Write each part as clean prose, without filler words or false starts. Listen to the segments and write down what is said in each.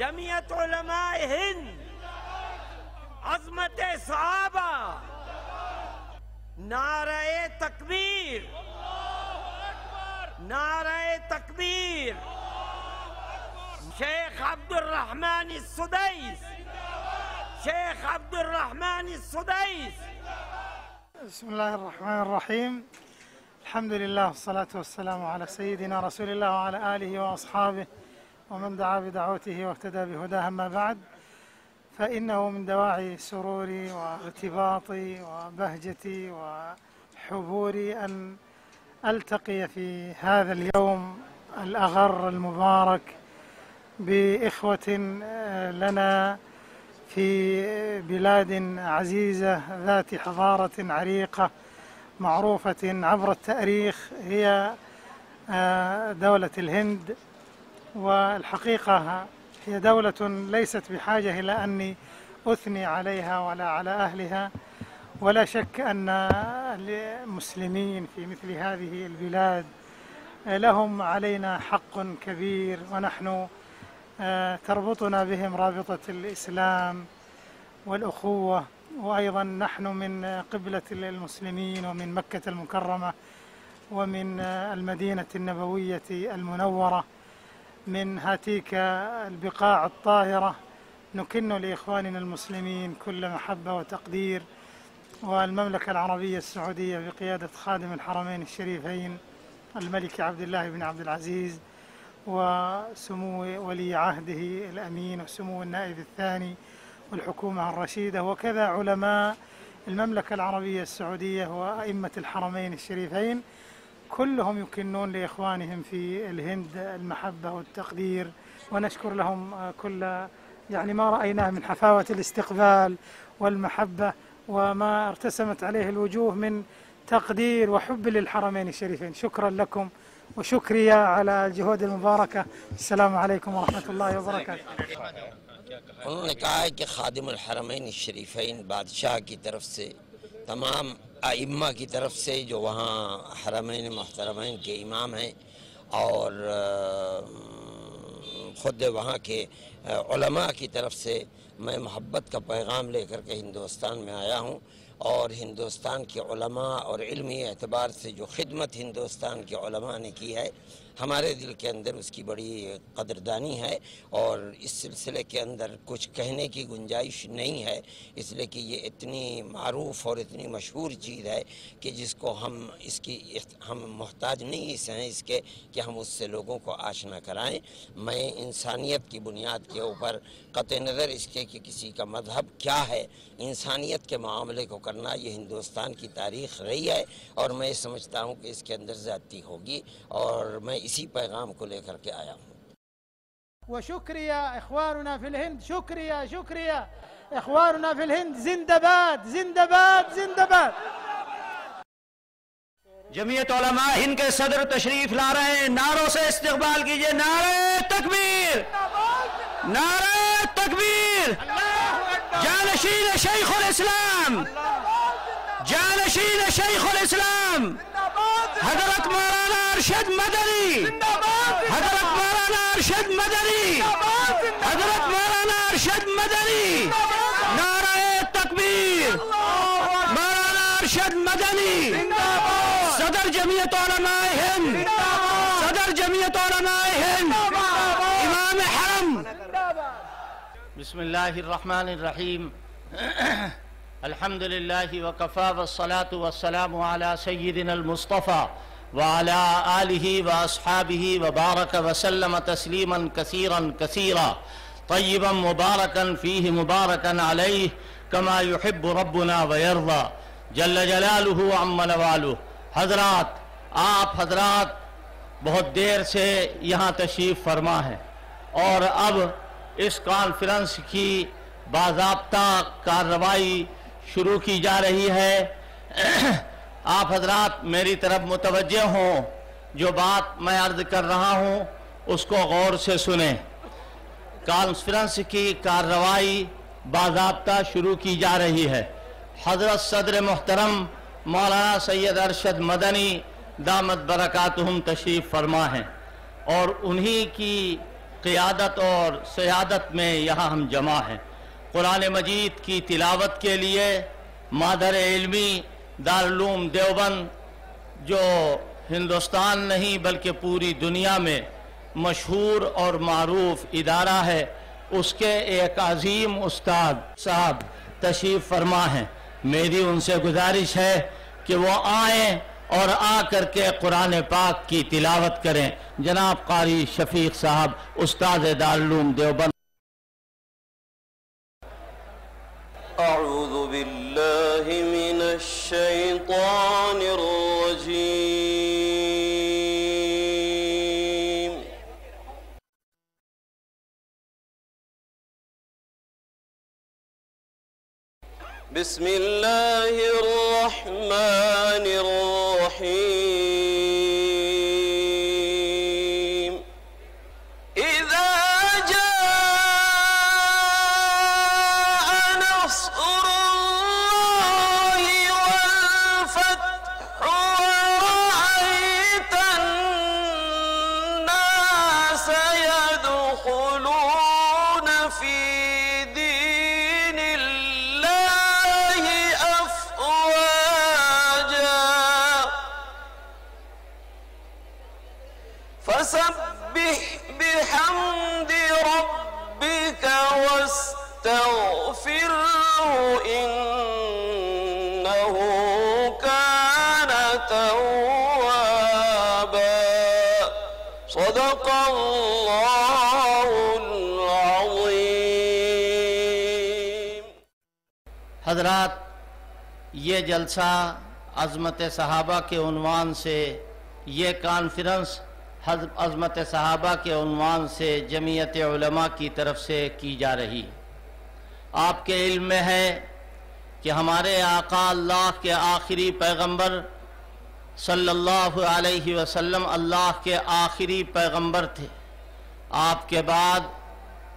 جمعیت علماء ہند، عظمت صحابہ، نعرہ تکبیر، نعرہ تکبیر، شیخ عبد الرحمن السدیس، شیخ عبد الرحمن السدیس. بسم الله الرحمن الرحيم. الحمد لله والصلاة والسلام على سيدنا رسول الله وعلى آله وأصحابه ومن دعا بدعوته واهتدى بهداه. أما بعد، فإنه من دواعي سروري وارتباطي وبهجتي وحبوري أن ألتقي في هذا اليوم الأغر المبارك بإخوة لنا في بلاد عزيزة ذات حضارة عريقة معروفة عبر التاريخ، هي دولة الهند. والحقيقة هي دولة ليست بحاجة إلى أني أثني عليها ولا على أهلها، ولا شك أن المسلمين في مثل هذه البلاد لهم علينا حق كبير، ونحن تربطنا بهم رابطة الإسلام والأخوة، وأيضا نحن من قبلة المسلمين ومن مكة المكرمة ومن المدينة النبوية المنورة، من هاتيك البقاع الطاهرة. نكن لإخواننا المسلمين كل محبة وتقدير، والمملكة العربية السعودية بقيادة خادم الحرمين الشريفين الملك عبد الله بن عبد العزيز وسمو ولي عهده الأمين وسمو النائب الثاني والحكومة الرشيدة، وكذا علماء المملكة العربية السعودية وأئمة الحرمين الشريفين، كلهم يكنون لإخوانهم في الهند المحبة والتقدير، ونشكر لهم كل ما رأيناه من حفاوة الاستقبال والمحبة وما ارتسمت عليه الوجوه من تقدير وحب للحرمين الشريفين. شكرا لكم وشكريا على الجهود المباركة. السلام عليكم ورحمة الله وبركاته. انہوں نے کہا ہے کہ خادم الحرمین الشریفین بادشاہ کی طرف سے، تمام ائمہ کی طرف سے جو وہاں حرمین محترمین کے امام ہیں، اور خود وہاں کے علماء کی طرف سے میں محبت کا پیغام لے کر کے ہندوستان میں آیا ہوں، اور ہندوستان کے علماء اور علمی اعتبار سے جو خدمت ہندوستان کے علماء نے کی ہے، ہمارے دل کے اندر اس کی بڑی قدردانی ہے، اور اس سلسلے کے اندر کچھ کہنے کی گنجائش نہیں ہے، اس لیے کہ یہ اتنی معروف اور اتنی مشہور چیز ہے کہ جس کو ہم محتاج نہیں ہیں اس کے کہ ہم اس سے لوگوں کو آشنا کرائیں. میں انسانیت کی بنیاد کے اوپر قطع نظر اس کے کہ کسی کا مذہب کیا ہے، انسانیت کے معاملے کو کرنا یہ ہندوستان کی تاریخ رہی ہے، اور میں سمجھتا ہوں کہ اس کے اندر زیادتی ہوگی، اور میں اسی پیغام کو لے کر کے آیا ہوں. وشكريا إخواننا في الهند، شكريا إخواننا في الهند، زندباد زندباد زندباد. جمعیت علماء ہند کے صدر تشریف لا رہے ہیں، نعروں سے استقبال کیجئے. نعرہ تکبیر، نعرہ تکبیر. جانشین شیخ الاسلام، جانشین شیخ الاسلام حضرت مولانا ارشد مدنی، حضرت مولانا ارشد مدنی، حضرت مولانا ارشد مدنی. نعرہ تکبیر، مولانا ارشد مدنی. صدر جمعیت علماء ہند، صدر جمعیت علماء ہند، امام حرم. بسم اللہ الرحمن الرحیم. الحمد للہ وکفا والصلاة والسلام علی سیدنا المصطفى وعلى آلہ واصحابہ وبارک وسلم تسلیما کثیرا کثیرا طیبا مبارکا فیہ مبارکا علیہ کما یحب ربنا ویرضى جل جلالہ عم نوالہ. حضرات، آپ حضرات بہت دیر سے یہاں تشریف فرما ہیں، اور اب اس کانفرنس کی باضابطہ کارروائی شروع کی جا رہی ہے. آپ حضرات میری طرف متوجہ ہوں، جو بات میں عرض کر رہا ہوں اس کو غور سے سنیں. کانفرنس کی کارروائی باضابطہ شروع کی جا رہی ہے. حضرت صدر محترم مولانا سید ارشد مدنی دامت برکاتہم تشریف فرما ہیں، اور انہی کی قیادت اور سیادت میں یہاں ہم جمع ہیں۔ قرآن مجید کی تلاوت کے لیے مادر علمی دارالعلوم دیوبند جو ہندوستان نہیں بلکہ پوری دنیا میں مشہور اور معروف ادارہ ہے، اس کے ایک عظیم استاد صاحب تشریف فرما ہیں۔ میری ان سے گزارش ہے کہ وہ آئیں اور آ کر کے قرآن پاک کی تلاوت کریں۔ جناب قاری شفیق صاحب استاد دارالعلوم دیوبند۔ اعوذ باللہ من الشیطان الرجیم بسم اللہ الرحمن الرحیم اذا جاء نصر اللہ والفتح ورأيت الناس يدخلون في دين الله أفواجا فسبح بحمد ربك واستغفره إنه كان توابا صدق الله العظيم۔ حضرات، یہ جلسہ عظمت صحابہ کے عنوان سے، یہ کانفرنس عظمت صحابہ کے عنوان سے جمعیت علماء کی طرف سے کی جا رہی۔ آپ کے علم میں ہے کہ ہمارے آقا اللہ کے آخری پیغمبر صلی اللہ علیہ وسلم اللہ کے آخری پیغمبر تھے۔ آپ کے بعد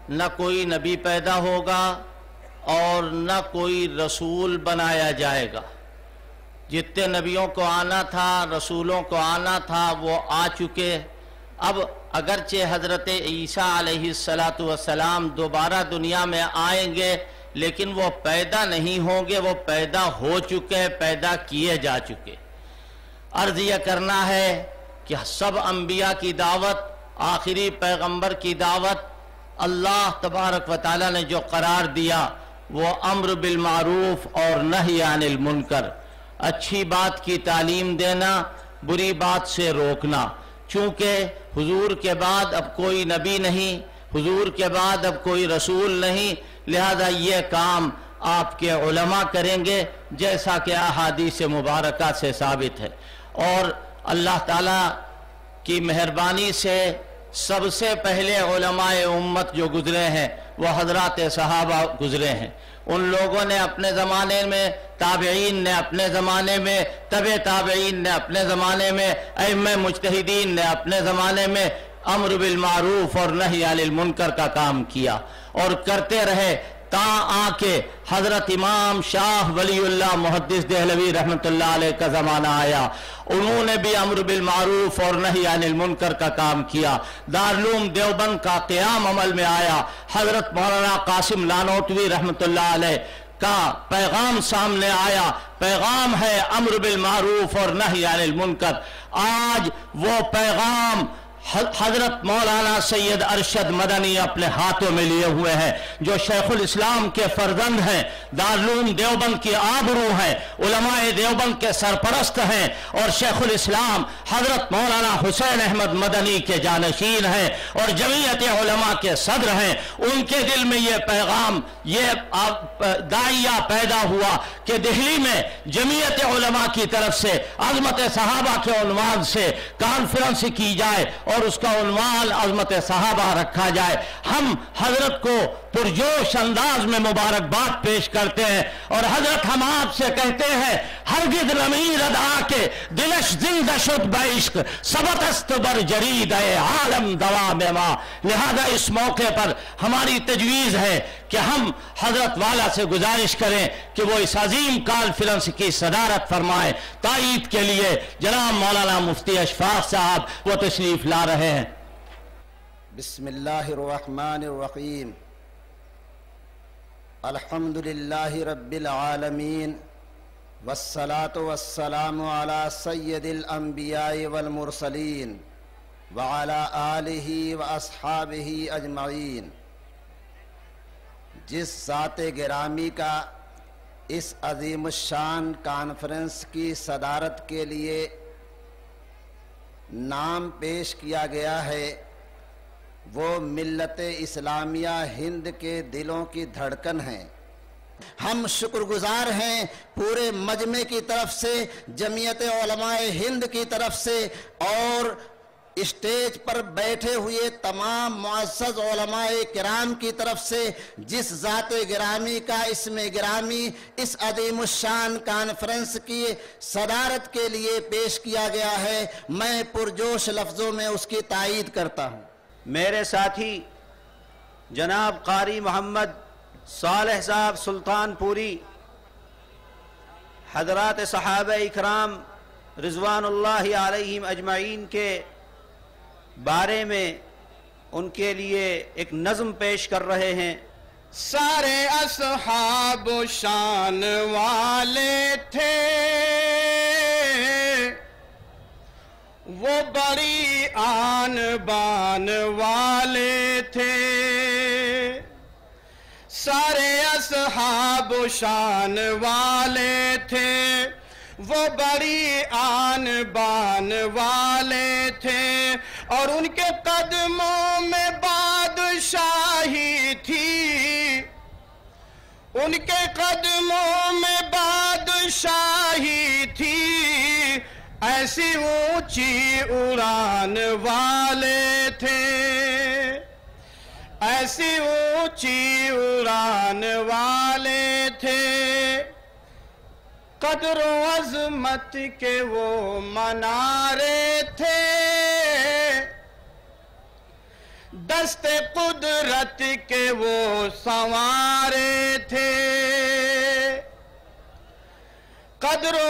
نہ کوئی نبی پیدا ہوگا اور نہ کوئی رسول بنایا جائے گا۔ جتنے نبیوں کو آنا تھا، رسولوں کو آنا تھا، وہ آ چکے۔ اب اگرچہ حضرت عیسیٰ علیہ السلام دوبارہ دنیا میں آئیں گے، لیکن وہ پیدا نہیں ہوں گے، وہ پیدا ہو چکے، پیدا کیے جا چکے۔ عرض یہ کرنا ہے کہ سب انبیاء کی دعوت، آخری پیغمبر کی دعوت، اللہ تبارک و تعالیٰ نے جو قرار دیا وہ امر بالمعروف اور نہی عن المنکر، اچھی بات کی تعلیم دینا، بری بات سے روکنا۔ چونکہ حضور کے بعد اب کوئی نبی نہیں، حضور کے بعد اب کوئی رسول نہیں، لہذا یہ کام آپ کے علماء کریں گے، جیسا کہ احادیث مبارکہ سے ثابت ہے۔ اور اللہ تعالیٰ کی مہربانی سے سب سے پہلے علماء امت جو گزرے ہیں وہ حضرات صحابہ گزرے ہیں۔ ان لوگوں نے اپنے زمانے میں، تابعین نے اپنے زمانے میں، تبع تابعین نے اپنے زمانے میں، ائمہ مجتہدین نے اپنے زمانے میں امر بالمعروف اور نہی عن المنکر کا کام کیا اور کرتے رہے تا آ کے حضرت امام شاہ ولی اللہ محدث دہلوی رحمۃ اللہ علیہ کا زمانہ آیا۔ انہوں نے بھی امر بالمعروف اور نہی عن المنکر کا کام کیا۔ دارالعلوم دیوبند کا قیام عمل میں آیا۔ حضرت مولانا قاسم لانوتوی رحمۃ اللہ علیہ کا پیغام سامنے آیا، پیغام ہے امر بالمعروف اور نہی عن المنکر۔ آج وہ پیغام حضرت مولانا سید ارشد مدنی اپنے ہاتھوں میں لیے ہوئے ہیں، جو شیخ الاسلام کے فرزند ہیں، دارالعلوم دیوبند کی آبرو ہیں، علماء دیوبند کے سرپرست ہیں، اور شیخ الاسلام حضرت مولانا حسین احمد مدنی کے جانشین ہیں اور جمعیت علماء کے صدر ہیں۔ ان کے دل میں یہ پیغام، یہ داعیہ پیدا ہوا کہ دہلی میں جمعیت علماء کی طرف سے عظمت صحابہ کے عنوان سے کانفرنس کی جائے اور اس کا عنوان عظمت صحابہ رکھا جائے۔ ہم حضرت کو پرجوش انداز میں مبارکباد پیش کرتے ہیں اور حضرت ہم آپ سے کہتے ہیں ہرگز نمیر ادا کے دلش زندہ شد بعشق ثبت است بر جرید عالم دوام ما۔ لہذا اس موقع پر ہماری تجویز ہے کہ ہم حضرت والا سے گزارش کریں کہ وہ اس عظیم کانفرنس کی صدارت فرمائیں۔ تائید کے لیے جناب مولانا مفتی اشفاق صاحب وہ تشریف لا رہے ہیں۔ بسم اللہ الرحمن الرحیم الحمد للہ رب العالمین والصلاة والسلام علی سید الانبیاء والمرسلین وعلی آلہ واصحابہ اجمعین۔ جس ذات گرامی کا اس عظیم الشان کانفرنس کی صدارت کے لیے نام پیش کیا گیا ہے، وہ ملت اسلامیہ ہند کے دلوں کی دھڑکن ہیں۔ ہم شکر گزار ہیں پورے مجمع کی طرف سے، جمعیت علماء ہند کی طرف سے، اور اسٹیج پر بیٹھے ہوئے تمام معزز علماء کرام کی طرف سے، جس ذات گرامی کا اسم گرامی اس عظیم الشان کانفرنس کی صدارت کے لیے پیش کیا گیا ہے، میں پرجوش لفظوں میں اس کی تائید کرتا ہوں۔ میرے ساتھی جناب قاری محمد صالح صاحب سلطان پوری، حضرات صحابہ اکرام رضوان اللہ علیہم اجمعین کے بارے میں ان کے لیے ایک نظم پیش کر رہے ہیں۔ سارے اصحاب شان والے تھے، وہ بڑی آن بان والے تھے۔ سارے اصحاب شان والے تھے، وہ بڑی آن بان والے تھے، اور ان کے قدموں میں بادشاہی تھی، ان کے قدموں میں بادشاہی تھی۔ ایسی اونچی اڑان والے تھے، ایسی اونچی اڑان والے تھے۔ قدر و عظمت کے وہ منارے تھے، دست قدرت کے وہ سنوارے تھے۔ قدر و